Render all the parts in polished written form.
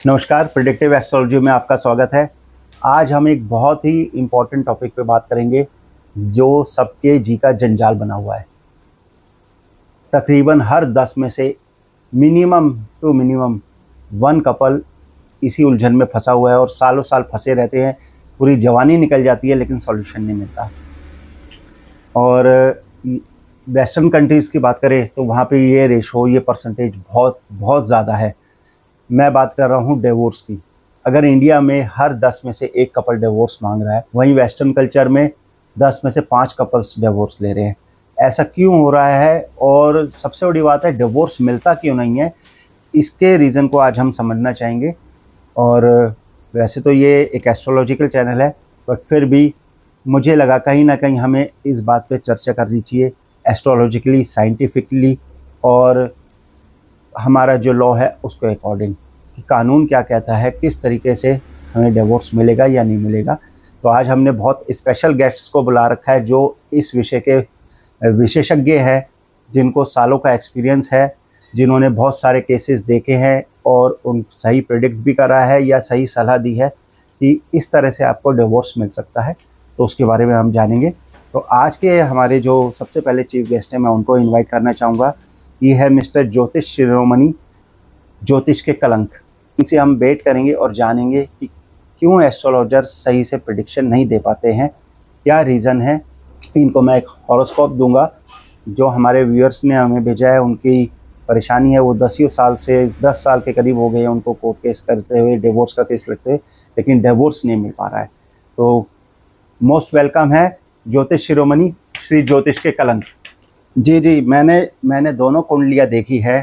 नमस्कार, predictive astrology में आपका स्वागत है। आज हम एक बहुत ही इम्पोर्टेंट टॉपिक पे बात करेंगे जो सबके जी का जंजाल बना हुआ है। तकरीबन हर 10 में से मिनिमम टू मिनिमम 1 कपल इसी उलझन में फंसा हुआ है और सालों साल फंसे रहते हैं। पूरी जवानी निकल जाती है लेकिन सॉल्यूशन नहीं मिलता। और वेस्टर्न कंट्रीज़ की बात करें तो वहाँ पे ये रेशो, ये परसेंटेज बहुत बहुत ज़्यादा है। मैं बात कर रहा हूँ डिवोर्स की। अगर इंडिया में हर 10 में से 1 कपल डिवोर्स मांग रहा है, वहीं वेस्टर्न कल्चर में 10 में से 5 कपल्स डिवोर्स ले रहे हैं। ऐसा क्यों हो रहा है और सबसे बड़ी बात है डिवोर्स मिलता क्यों नहीं है? इसके रीज़न को आज हम समझना चाहेंगे। और वैसे तो ये एक एस्ट्रोलॉजिकल चैनल है, बट फिर भी मुझे लगा कहीं ना कहीं हमें इस बात पे चर्चा करनी चाहिए एस्ट्रोलॉजिकली, साइंटिफिकली, और हमारा जो लॉ है उसको अकॉर्डिंग कि कानून क्या कहता है, किस तरीके से हमें डिवोर्स मिलेगा या नहीं मिलेगा। तो आज हमने बहुत स्पेशल गेस्ट्स को बुला रखा है जो इस विषय के विशेषज्ञ हैं, जिनको सालों का एक्सपीरियंस है, जिन्होंने बहुत सारे केसेस देखे हैं और उन सही प्रेडिक्ट भी करा है या सही सलाह दी है कि इस तरह से आपको डिवोर्स मिल सकता है। तो उसके बारे में हम जानेंगे। तो आज के हमारे जो सबसे पहले चीफ गेस्ट हैं, मैं उनको इन्वाइट करना चाहूँगा। ये है मिस्टर ज्योतिष शिरोमणि, ज्योतिष के कलंक। इनसे हम वेट करेंगे और जानेंगे कि क्यों एस्ट्रोलॉजर सही से प्रेडिक्शन नहीं दे पाते हैं, क्या रीज़न है। इनको मैं एक हॉरोस्कोप दूंगा जो हमारे व्यूअर्स ने हमें भेजा है। उनकी परेशानी है, वो 10 साल के करीब हो गए हैं उनको कोर्ट केस करते हुए, डिवोर्स का केस लड़ते हुए, लेकिन डिवोर्स नहीं मिल पा रहा है। तो मोस्ट वेलकम है ज्योतिष शिरोमणि श्री ज्योतिष के कलंक जी। मैंने दोनों कुंडलियाँ देखी है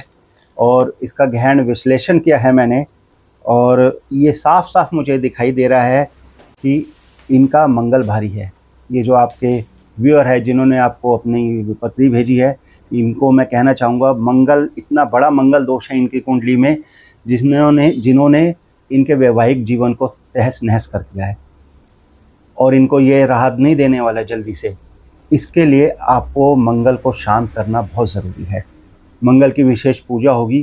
और इसका गहन विश्लेषण किया है मैंने, और ये साफ साफ मुझे दिखाई दे रहा है कि इनका मंगल भारी है। ये जो आपके व्यूअर है जिन्होंने आपको अपनी विपत्ति भेजी है, इनको मैं कहना चाहूँगा मंगल, इतना बड़ा मंगल दोष है इनकी कुंडली में जिन्होंने इनके वैवाहिक जीवन को तहस नहस कर दिया है और इनको ये राहत नहीं देने वाला जल्दी से। इसके लिए आपको मंगल को शांत करना बहुत ज़रूरी है। मंगल की विशेष पूजा होगी,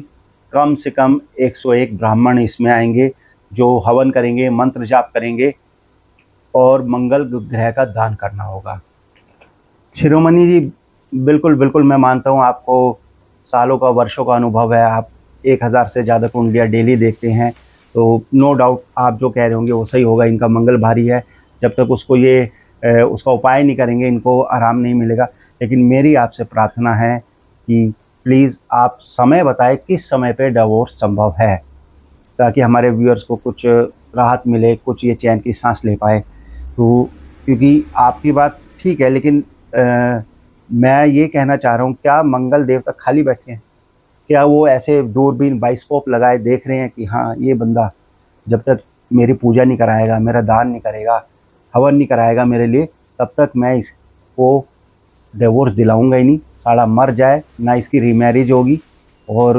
कम से कम 101 ब्राह्मण इसमें आएंगे जो हवन करेंगे, मंत्र जाप करेंगे और मंगल ग्रह का दान करना होगा। शिरोमणि जी, बिल्कुल बिल्कुल मैं मानता हूँ आपको सालों का, वर्षों का अनुभव है। आप 1000 से ज़्यादा कुंडलियाँ डेली देखते हैं, तो नो डाउट आप जो कह रहे होंगे वो सही होगा। इनका मंगल भारी है, जब तक उसका उपाय नहीं करेंगे इनको आराम नहीं मिलेगा। लेकिन मेरी आपसे प्रार्थना है कि प्लीज़ आप समय बताएं किस समय पे डिवोर्स संभव है, ताकि हमारे व्यूअर्स को कुछ राहत मिले, कुछ ये चैन की सांस ले पाए। तो क्योंकि आपकी बात ठीक है, लेकिन मैं ये कहना चाह रहा हूँ, क्या मंगल देवता खाली बैठे हैं? क्या वो ऐसे दूरबीन बाइस्कोप लगाए देख रहे हैं कि हाँ, ये बंदा जब तक मेरी पूजा नहीं कराएगा, मेरा दान नहीं करेगा, हवन नहीं कराएगा मेरे लिए, तब तक मैं इसको डिवोर्स दिलाऊंगा ही नहीं। साला मर जाए ना, इसकी रीमैरिज होगी और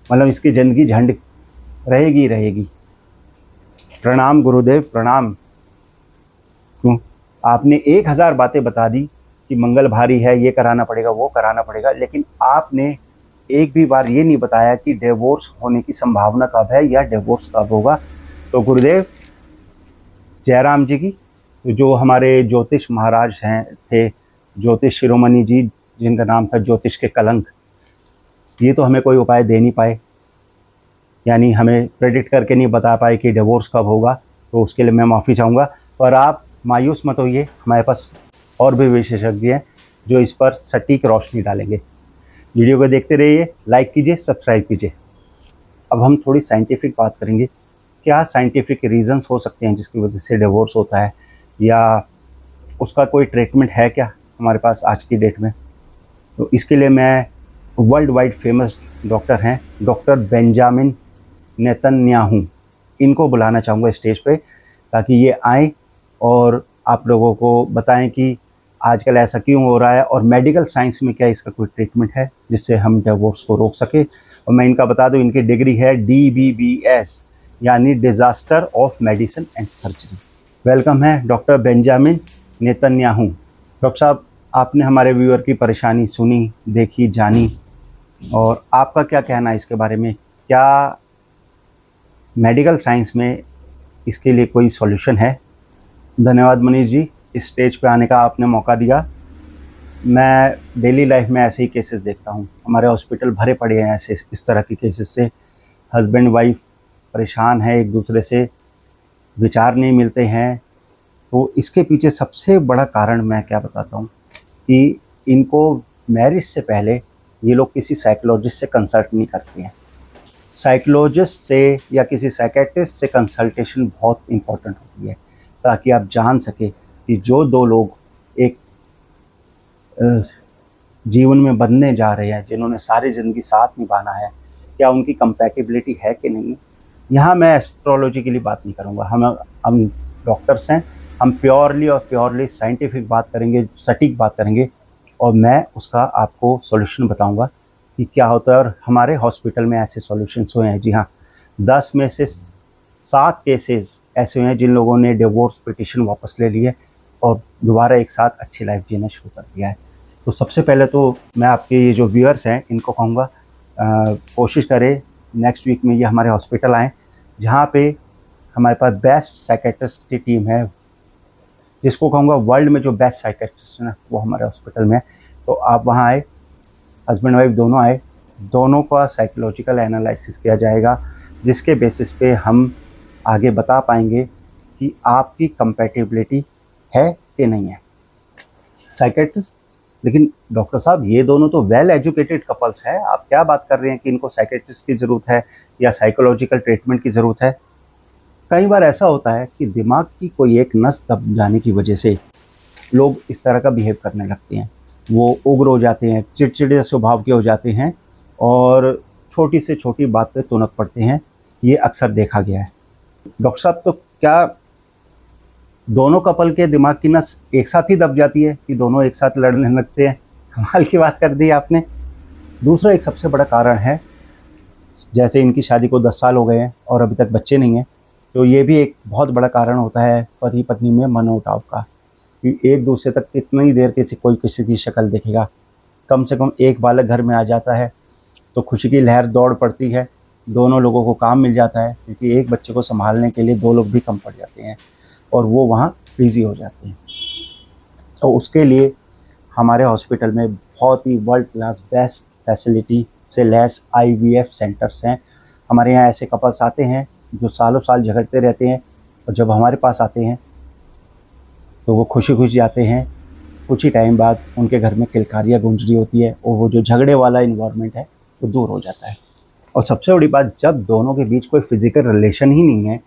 मतलब इसकी ज़िंदगी झंड रहेगी। प्रणाम गुरुदेव, प्रणाम। क्यों आपने 1000 बातें बता दी कि मंगल भारी है, ये कराना पड़ेगा, वो कराना पड़ेगा, लेकिन आपने एक भी बार ये नहीं बताया कि डिवोर्स होने की संभावना कब है या डिवोर्स कब होगा। तो गुरुदेव जयराम जी की, जो हमारे ज्योतिष महाराज थे, ज्योतिष शिरोमणि जी, जिनका नाम था ज्योतिष के कलंक, ये तो हमें कोई उपाय दे नहीं पाए, यानी हमें प्रेडिक्ट करके नहीं बता पाए कि डिवोर्स कब होगा। तो उसके लिए मैं माफ़ी चाहूँगा। पर आप मायूस मत होइए, हमारे पास और भी विशेषज्ञ हैं जो इस पर सटीक रोशनी डालेंगे। वीडियो को देखते रहिए, लाइक कीजिए, सब्सक्राइब कीजिए। अब हम थोड़ी साइंटिफिक बात करेंगे। क्या साइंटिफिक रीजंस हो सकते हैं जिसकी वजह से डिवोर्स होता है, या उसका कोई ट्रीटमेंट है क्या हमारे पास आज की डेट में? तो इसके लिए मैं वर्ल्ड वाइड फेमस डॉक्टर हैं, डॉक्टर बेंजामिन नेतन्याहू, इनको बुलाना चाहूँगा स्टेज पे, ताकि ये आएँ और आप लोगों को बताएं कि आजकल ऐसा क्यों हो रहा है और मेडिकल साइंस में क्या इसका कोई ट्रीटमेंट है जिससे हम डिवोर्स को रोक सके। और मैं इनका बता दूं, इनकी डिग्री है DBBS, यानी disaster of medicine and surgery. Welcome है डॉक्टर बेंजामिन नेतन्याहू। डॉक्टर साहब, आपने हमारे व्यूअर की परेशानी सुनी, देखी, जानी, और आपका क्या कहना है इसके बारे में? क्या मेडिकल साइंस में इसके लिए कोई सॉल्यूशन है। धन्यवाद मनीष जी, इस स्टेज पे आने का आपने मौका दिया। मैं डेली लाइफ में ऐसे ही केसेस देखता हूँ, हमारे हॉस्पिटल भरे पड़े हैं ऐसे इस तरह के केसेस से। हस्बैंड वाइफ परेशान है, एक दूसरे से विचार नहीं मिलते हैं। तो इसके पीछे सबसे बड़ा कारण मैं क्या बताता हूँ कि इनको मैरिज से पहले ये लोग किसी साइकोलॉजिस्ट से कंसल्ट नहीं करते हैं। साइकोलॉजिस्ट से या किसी साइकेट्रिस्ट से कंसल्टेशन बहुत इम्पोर्टेंट होती है, ताकि आप जान सके कि जो दो लोग एक जीवन में बंधने जा रहे हैं, जिन्होंने सारी ज़िंदगी साथ निभाना है, क्या उनकी कंपैटिबिलिटी है कि नहीं। यहाँ मैं एस्ट्रोलॉजी के लिए बात नहीं करूँगा, हम डॉक्टर्स हैं, हम प्योरली साइंटिफिक बात करेंगे, सटीक बात करेंगे, और मैं उसका आपको सॉल्यूशन बताऊँगा कि क्या होता है। और हमारे हॉस्पिटल में ऐसे सॉल्यूशंस हुए हैं। जी हाँ, 10 में से 7 केसेस ऐसे हुए हैं जिन लोगों ने डिवोर्स पिटीशन वापस ले ली है और दोबारा एक साथ अच्छी लाइफ जीना शुरू कर दिया है। तो सबसे पहले तो मैं आपके ये जो व्यूअर्स हैं इनको कहूँगा, कोशिश करें नेक्स्ट वीक में ये हमारे हॉस्पिटल आएँ, जहाँ पे हमारे पास बेस्ट साइकेट्रिस्ट की टीम है, जिसको कहूँगा वर्ल्ड में जो बेस्ट साइकेट्रिस्ट है ना वो हमारे हॉस्पिटल में है। तो आप वहाँ आए, हस्बैंड वाइफ दोनों आए, दोनों का साइकोलॉजिकल एनालिसिस किया जाएगा, जिसके बेसिस पे हम आगे बता पाएंगे कि आपकी कंपैटिबिलिटी है कि नहीं है। साइकेट्रिस्ट, लेकिन डॉक्टर साहब ये दोनों तो वेल एजुकेटेड कपल्स हैं, आप क्या बात कर रहे हैं कि इनको साइकेट्रिस्ट की ज़रूरत है या साइकोलॉजिकल ट्रीटमेंट की ज़रूरत है। कई बार ऐसा होता है कि दिमाग की कोई एक नस दब जाने की वजह से लोग इस तरह का बिहेव करने लगते हैं, वो उग्र हो जाते हैं, चिड़चिड़े स्वभाव के हो जाते हैं और छोटी से छोटी बात पे तुनक पड़ते हैं। ये अक्सर देखा गया है। डॉक्टर साहब, तो क्या दोनों कपल के दिमाग की नस एक साथ ही दब जाती है कि दोनों एक साथ लड़ने लगते हैं? कमाल की बात कर दी आपने। दूसरा एक सबसे बड़ा कारण है, जैसे इनकी शादी को 10 साल हो गए हैं और अभी तक बच्चे नहीं हैं, तो ये भी एक बहुत बड़ा कारण होता है पति पत्नी में मनमुटाव का, कि एक दूसरे तक कितनी देर कोई किसी की शक्ल देखेगा। कम से कम एक बालक घर में आ जाता है तो खुशी की लहर दौड़ पड़ती है, दोनों लोगों को काम मिल जाता है, क्योंकि एक बच्चे को संभालने के लिए 2 लोग भी कम पड़ जाते हैं और वो वहाँ बिज़ी हो जाते हैं। तो उसके लिए हमारे हॉस्पिटल में बहुत ही वर्ल्ड क्लास बेस्ट फैसिलिटी से लैस IVF सेंटर्स हैं। हमारे यहाँ ऐसे कपल्स आते हैं जो सालों साल झगड़ते रहते हैं, और जब हमारे पास आते हैं तो वो खुशी खुशी आते हैं। कुछ ही टाइम बाद उनके घर में किलकारियाँ गूंज रही होती है और वो जो झगड़े वाला इन्वायरमेंट है वो दूर हो जाता है। और सबसे बड़ी बात, जब दोनों के बीच कोई फिजिकल रिलेशन ही नहीं है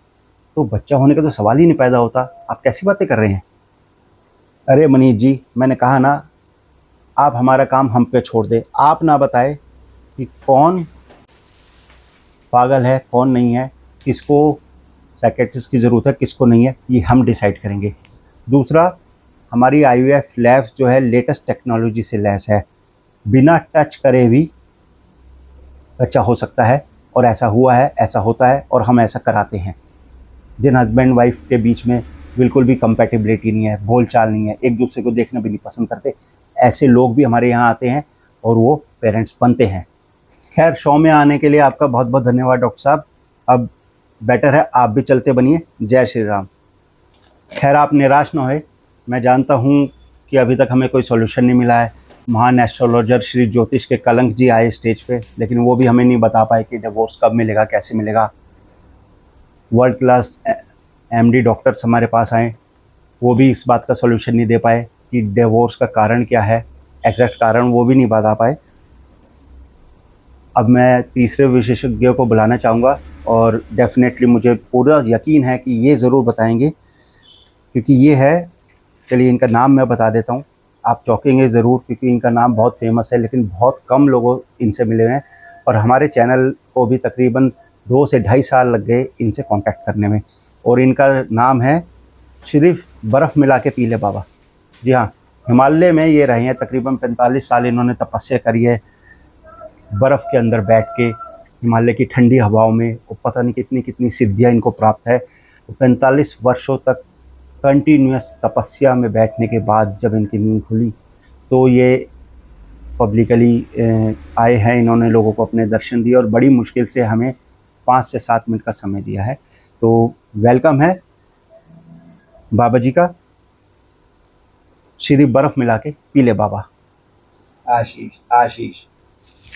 तो बच्चा होने का तो सवाल ही नहीं पैदा होता। आप कैसी बातें कर रहे हैं? अरे मनीष जी, मैंने कहा ना, आप हमारा काम हम पे छोड़ दें। आप ना बताए कि कौन पागल है कौन नहीं है, किसको साइकेट्रिस्ट की ज़रूरत है किसको नहीं है, ये हम डिसाइड करेंगे। दूसरा, हमारी IVF लैब्स जो है लेटेस्ट टेक्नोलॉजी से लैस है, बिना टच करे भी बच्चा हो सकता है, और ऐसा हुआ है, ऐसा होता है, और हम ऐसा कराते हैं। जिन हस्बैंड वाइफ के बीच में बिल्कुल भी कंपैटिबिलिटी नहीं है, बोलचाल नहीं है, एक दूसरे को देखना भी नहीं पसंद करते, ऐसे लोग भी हमारे यहाँ आते हैं और वो पेरेंट्स बनते हैं। खैर, शो में आने के लिए आपका बहुत बहुत धन्यवाद डॉक्टर साहब। अब बेटर है आप भी चलते बनिए। जय श्री राम। खैर, आप निराश ना होए, मैं जानता हूँ कि अभी तक हमें कोई सॉल्यूशन नहीं मिला है। महान एस्ट्रोलॉजर श्री ज्योतिष के कलंक जी आए स्टेज पे, लेकिन वो भी हमें नहीं बता पाए कि डिवोर्स कब मिलेगा, कैसे मिलेगा। वर्ल्ड क्लास MD डॉक्टर्स हमारे पास आए, वो भी इस बात का सॉल्यूशन नहीं दे पाए कि डिवोर्स का कारण क्या है, एग्जैक्ट कारण वो भी नहीं बता पाए। अब मैं तीसरे विशेषज्ञ को बुलाना चाहूँगा, और डेफिनेटली मुझे पूरा यकीन है कि ये ज़रूर बताएंगे, क्योंकि ये है, चलिए इनका नाम मैं बता देता हूँ, आप चौंकेंगे ज़रूर, क्योंकि इनका नाम बहुत फेमस है, लेकिन बहुत कम लोगों इनसे मिले हुए हैं, और हमारे चैनल को भी तकरीबन 2 से ढाई साल लग गए इनसे कांटेक्ट करने में। और इनका नाम है सिर्फ बर्फ़ मिला के पी ले बाबा। जी हाँ, हिमालय में ये रहे हैं, तकरीबन 45 साल इन्होंने तपस्या करी है, बर्फ़ के अंदर बैठ के हिमालय की ठंडी हवाओं में, और पता नहीं कितनी कितनी सिद्धियाँ इनको प्राप्त है। 45 वर्षों तक कंटिन्यूस तपस्या में बैठने के बाद जब इनकी नींद खुली तो ये पब्लिकली आए हैं, इन्होंने लोगों को अपने दर्शन दिए, और बड़ी मुश्किल से हमें 5 से 7 मिनट का समय दिया है। तो वेलकम है बाबा जी का। सीधी बर्फ़ मिला के पी ले बाबा। आशीष आशीष।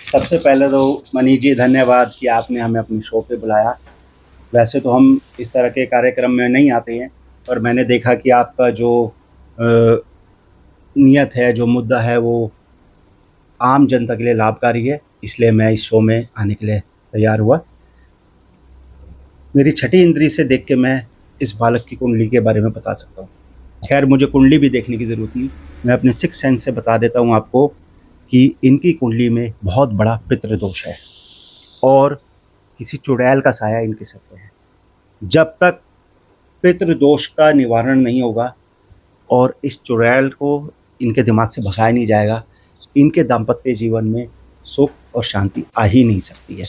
सबसे पहले तो मनीष जी धन्यवाद कि आपने हमें अपनी शो पे बुलाया। वैसे तो हम इस तरह के कार्यक्रम में नहीं आते हैं, पर मैंने देखा कि आपका जो नियत है, जो मुद्दा है, वो आम जनता के लिए लाभकारी है, इसलिए मैं इस शो में आने के लिए तैयार हुआ। मेरी छठी इंद्री से देख के मैं इस बालक की कुंडली के बारे में बता सकता हूँ। खैर मुझे कुंडली भी देखने की ज़रूरत नहीं, मैं अपने 6th सेंस से बता देता हूँ आपको कि इनकी कुंडली में बहुत बड़ा पितृदोष है और किसी चुड़ैल का साया इनके सर पे है। जब तक पितृदोष का निवारण नहीं होगा और इस चुड़ैल को इनके दिमाग से भगाया नहीं जाएगा, इनके दाम्पत्य जीवन में सुख और शांति आ ही नहीं सकती है।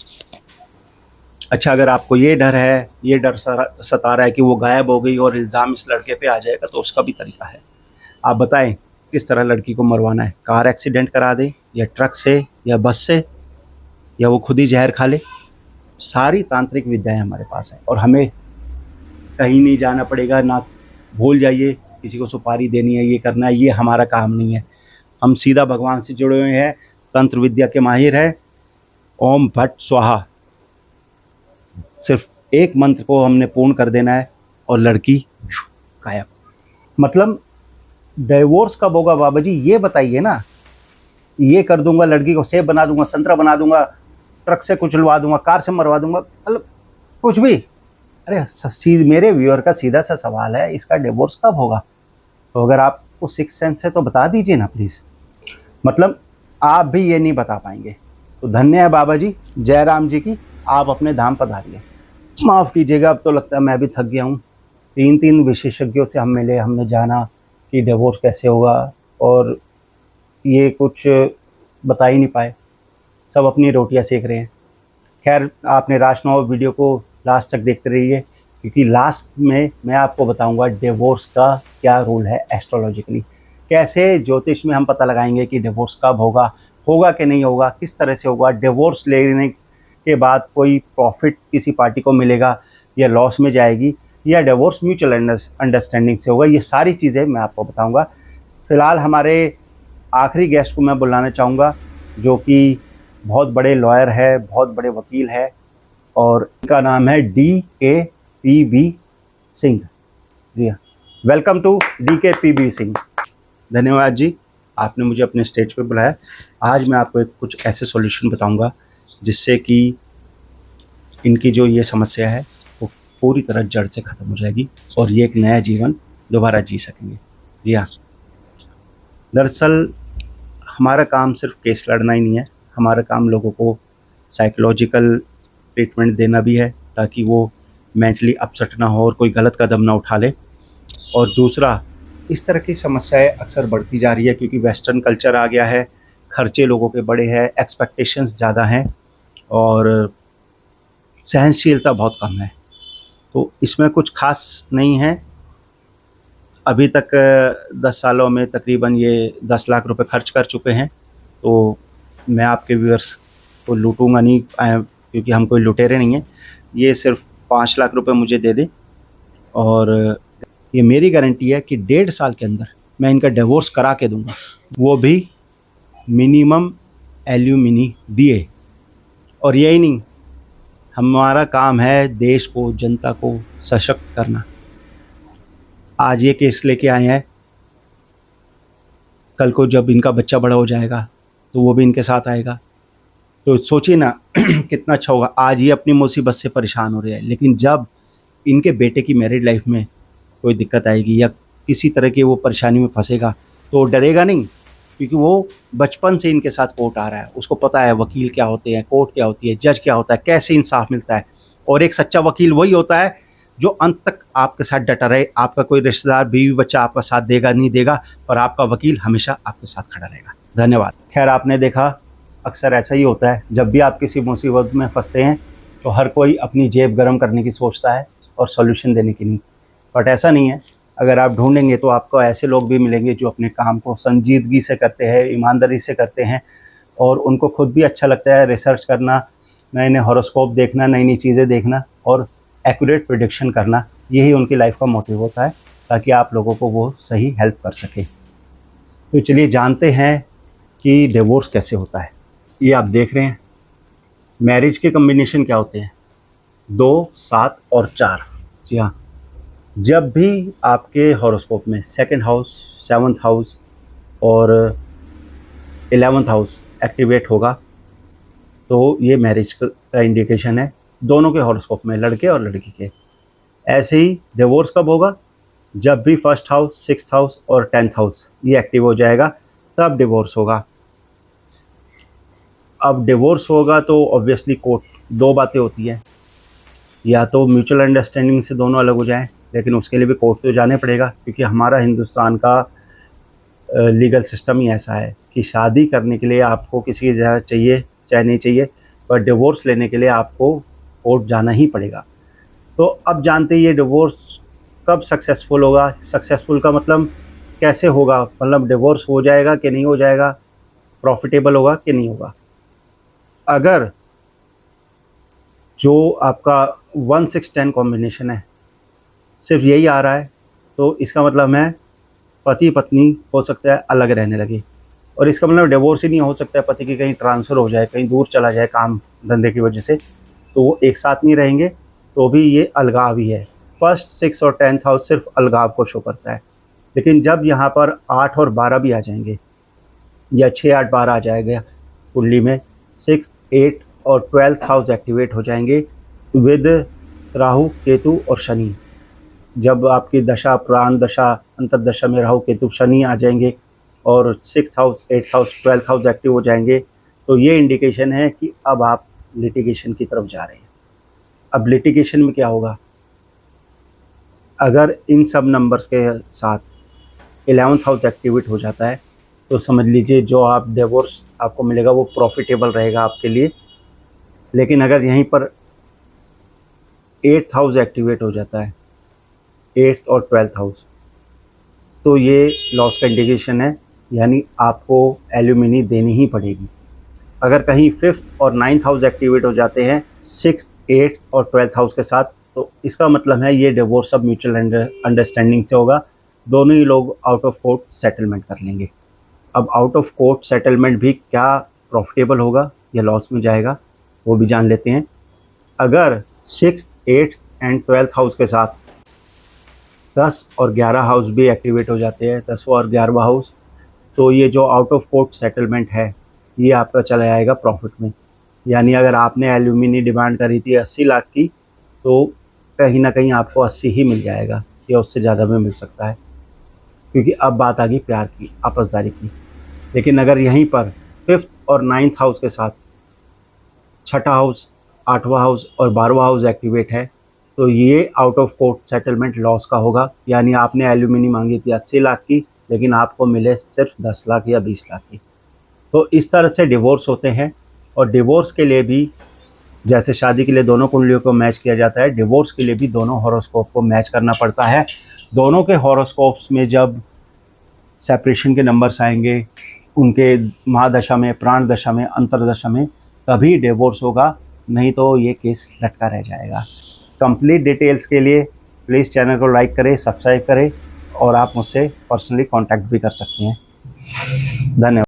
अच्छा, अगर आपको ये डर है, ये डर सता रहा है कि वो गायब हो गई और इल्ज़ाम इस लड़के पे आ जाएगा, तो उसका भी तरीका है। आप बताएं किस तरह लड़की को मरवाना है। कार एक्सीडेंट करा दें, या ट्रक से, या बस से, या वो खुद ही जहर खा ले। सारी तांत्रिक विद्याएं हमारे पास हैं और हमें कहीं नहीं जाना पड़ेगा। ना भूल जाइए किसी को सुपारी देनी है, ये करना है, ये हमारा काम नहीं है। हम सीधा भगवान से जुड़े हुए हैं, तंत्र विद्या के माहिर हैं। ओम भट्ट स्वाहा, सिर्फ एक मंत्र को हमने पूर्ण कर देना है और लड़की गायब। मतलब डिवोर्स कब होगा बाबा जी, ये बताइए ना। ये कर दूंगा, लड़की को सेब बना दूंगा, संतरा बना दूंगा, ट्रक से कुचलवा दूंगा, कार से मरवा दूंगा, मतलब कुछ भी। अरे मेरे व्यूअर का सीधा सा सवाल है, इसका डिवोर्स कब होगा? तो अगर आपको 6th सेंस है तो बता दीजिए ना प्लीज़। मतलब आप भी ये नहीं बता पाएंगे। तो धन्य है बाबा जी, जय राम जी की, आप अपने धाम पधारिए। माफ़ कीजिएगा, अब तो लगता है मैं भी थक गया हूँ। 3 विशेषज्ञों से हम मिले, हमने जाना कि डिवोर्स कैसे होगा और ये कुछ बता ही नहीं पाए। सब अपनी रोटियां सेक रहे हैं। खैर, आपने राजनौ वीडियो को लास्ट तक देखते रहिए, क्योंकि लास्ट में मैं आपको बताऊंगा डिवोर्स का क्या रोल है एस्ट्रोलॉजिकली। कैसे ज्योतिष में हम पता लगाएंगे कि डिवोर्स कब होगा, होगा कि नहीं होगा, किस तरह से होगा, डिवोर्स लेने के बाद कोई प्रॉफिट किसी पार्टी को मिलेगा या लॉस में जाएगी, या डिवोर्स म्यूचुअल अंडरस्टैंडिंग से होगा। ये सारी चीज़ें मैं आपको बताऊंगा। फ़िलहाल हमारे आखिरी गेस्ट को मैं बुलाना चाहूँगा, जो कि बहुत बड़े लॉयर है, बहुत बड़े वकील है, और इनका नाम है DKPB सिंह। जी हाँ, वेलकम टू DKPB सिंह। धन्यवाद जी, आपने मुझे अपने स्टेज पे बुलाया। आज मैं आपको कुछ ऐसे सॉल्यूशन बताऊंगा जिससे कि इनकी जो ये समस्या है वो पूरी तरह जड़ से ख़त्म हो जाएगी और ये एक नया जीवन दोबारा जी सकेंगे। जी हाँ, दरअसल हमारा काम सिर्फ केस लड़ना ही नहीं है, हमारा काम लोगों को साइकोलॉजिकल ट्रीटमेंट देना भी है, ताकि वो मेंटली अपसेट ना हो और कोई गलत कदम ना उठा ले। और दूसरा, इस तरह की समस्याएं अक्सर बढ़ती जा रही है क्योंकि वेस्टर्न कल्चर आ गया है, खर्चे लोगों के बड़े हैं, एक्सपेक्टेशंस ज़्यादा हैं और सहनशीलता बहुत कम है। तो इसमें कुछ खास नहीं है। अभी तक 10 सालों में तकरीबन ये 10 लाख रुपए खर्च कर चुके हैं। तो मैं आपके व्यूअर्स को लूटूंगा नहीं, क्योंकि हम कोई लुटेरे नहीं हैं। ये सिर्फ 5 लाख रुपए मुझे दे दें और ये मेरी गारंटी है कि 1.5 साल के अंदर मैं इनका डिवोर्स करा के दूंगा, वो भी मिनिमम एल्यूमिनी दिए। और यही नहीं, हमारा काम है देश को, जनता को सशक्त करना। आज ये केस लेके आए हैं, कल को जब इनका बच्चा बड़ा हो जाएगा तो वो भी इनके साथ आएगा। तो सोचिए ना कितना अच्छा होगा। आज ये अपनी मुसीबत से परेशान हो रहे हैं, लेकिन जब इनके बेटे की मैरिड लाइफ में कोई दिक्कत आएगी या किसी तरह की वो परेशानी में फंसेगा तो वो डरेगा नहीं, क्योंकि वो बचपन से इनके साथ कोर्ट आ रहा है। उसको पता है वकील क्या होते हैं, कोर्ट क्या होती है, जज क्या होता है, कैसे इंसाफ मिलता है। और एक सच्चा वकील वही होता है जो अंत तक आपके साथ डटा रहे। आपका कोई रिश्तेदार, बीवी बच्चा आपका साथ देगा नहीं देगा, पर आपका वकील हमेशा आपके साथ खड़ा रहेगा। धन्यवाद। खैर, आपने देखा अक्सर ऐसा ही होता है, जब भी आप किसी मुसीबत में फंसते हैं तो हर कोई अपनी जेब गर्म करने की सोचता है और सॉल्यूशन देने की नहीं। बट ऐसा नहीं है। अगर आप ढूंढेंगे तो आपको ऐसे लोग भी मिलेंगे जो अपने काम को संजीदगी से करते हैं, ईमानदारी से करते हैं, और उनको खुद भी अच्छा लगता है रिसर्च करना, नए नए हॉरोस्कोप देखना, नई नई चीज़ें देखना और एक्यूरेट प्रेडिक्शन करना, यही उनकी लाइफ का मोटिव होता है, ताकि आप लोगों को वो सही हेल्प कर सके। तो चलिए जानते हैं कि डिवोर्स कैसे होता है। ये आप देख रहे हैं मैरिज के कम्बिनेशन क्या होते हैं, 2, 7 और 4। जी हाँ, जब भी आपके हॉरोस्कोप में 2nd हाउस, 7th हाउस और 11th हाउस एक्टिवेट होगा तो ये मैरिज का इंडिकेशन है, दोनों के हॉरोस्कोप में, लड़के और लड़की के। ऐसे ही डिवोर्स कब होगा, जब भी 1st हाउस, 6th हाउस और 10th हाउस ये एक्टिव हो जाएगा, तब डिवोर्स होगा। अब डिवोर्स होगा तो ऑब्वियसली कोर्ट, 2 बातें होती हैं, या तो म्यूचुअल अंडरस्टैंडिंग से दोनों अलग हो जाएं, लेकिन उसके लिए भी कोर्ट तो जाने पड़ेगा, क्योंकि हमारा हिंदुस्तान का लीगल सिस्टम ही ऐसा है कि शादी करने के लिए आपको किसी की इजाज़त चाहिए चाहे नहीं चाहिए, पर डिवोर्स लेने के लिए आपको कोर्ट जाना ही पड़ेगा। तो अब जानते हैं ये डिवोर्स कब सक्सेसफुल होगा। सक्सेसफुल का मतलब कैसे होगा, मतलब डिवोर्स हो जाएगा कि नहीं हो जाएगा, प्रॉफिटेबल होगा कि नहीं होगा। अगर जो आपका 1-6-10 कॉम्बिनेशन है, सिर्फ यही आ रहा है, तो इसका मतलब है पति पत्नी हो सकता है अलग रहने लगे, और इसका मतलब डिवोर्स ही नहीं हो सकता है, पति की कहीं ट्रांसफ़र हो जाए, कहीं दूर चला जाए काम धंधे की वजह से, तो वो एक साथ नहीं रहेंगे, तो भी ये अलगाव ही है। 1st, 6 और 10th हाउस सिर्फ अलगाव को शो करता है। लेकिन जब यहाँ पर 8 और 12 भी आ जाएंगे, या 6, 8, 12 आ जाएगा कुंडली में, 6, 8 और 12th हाउस एक्टिवेट हो जाएंगे विद राहु, केतु और शनि। जब आपकी दशा, प्राण दशा, अंतर्दशा में राहु, केतु, शनि आ जाएंगे और 6th house, 8th house, 12th house active हो जाएंगे, तो ये इंडिकेशन है कि अब आप लिटिगेशन की तरफ जा रहे हैं। अब लिटिगेशन में क्या होगा, अगर इन सब नंबर्स के साथ 11th हाउस एक्टिवेट हो जाता है, तो समझ लीजिए जो आप डिवोर्स आपको मिलेगा वो प्रॉफिटेबल रहेगा आपके लिए। लेकिन अगर यहीं पर 8th हाउस एक्टिवेट हो जाता है, 8th और 12th हाउस, तो ये लॉस का इंडिकेशन है, यानी आपको एल्यूमिनी देनी ही पड़ेगी। अगर कहीं 5th और 9th हाउस एक्टिवेट हो जाते हैं 6th, 8th और 12th हाउस के साथ, तो इसका मतलब है ये डिवोर्स अब म्यूचुअल अंडरस्टैंडिंग से होगा, दोनों ही लोग आउट ऑफ कोर्ट सेटलमेंट कर लेंगे। अब आउट ऑफ कोर्ट सेटलमेंट भी क्या प्रॉफिटेबल होगा या लॉस में जाएगा, वो भी जान लेते हैं। अगर 6th, 8th and 12th house के साथ 10 और 11 हाउस भी एक्टिवेट हो जाते हैं, 10वां और 11वां हाउस, तो ये जो आउट ऑफ कोर्ट सेटलमेंट है ये आपका चला जाएगा प्रॉफिट में। यानी अगर आपने एल्यूमिनी डिमांड करी थी 80 लाख की, तो कहीं ना कहीं आपको 80 ही मिल जाएगा, या उससे ज़्यादा में मिल सकता है, क्योंकि अब बात आ गई प्यार की, आपसदारी की। लेकिन अगर यहीं पर 5th और 9th हाउस के साथ 6ठा हाउस, 8वां हाउस और 12वां हाउस एक्टिवेट है, तो ये out of court settlement loss का होगा। यानी आपने एल्यूमिनी मांगी थी 80 लाख की, लेकिन आपको मिले सिर्फ 10 लाख या 20 लाख की। तो इस तरह से डिवोर्स होते हैं। और डिवोर्स के लिए भी, जैसे शादी के लिए दोनों कुंडलियों को मैच किया जाता है, डिवोर्स के लिए भी दोनों हॉरोस्कोप को मैच करना पड़ता है। दोनों के हॉरोस्कोप्स में जब सेपरेशन के नंबर्स आएंगे, उनके महादशा में, प्राण दशा में, अंतरदशा में, तभी डिवोर्स होगा, नहीं तो ये केस लटका रह जाएगा। कंप्लीट डिटेल्स के लिए प्लीज़ चैनल को लाइक करें, सब्सक्राइब करें, और आप मुझसे पर्सनली कांटेक्ट भी कर सकते हैं। धन्यवाद।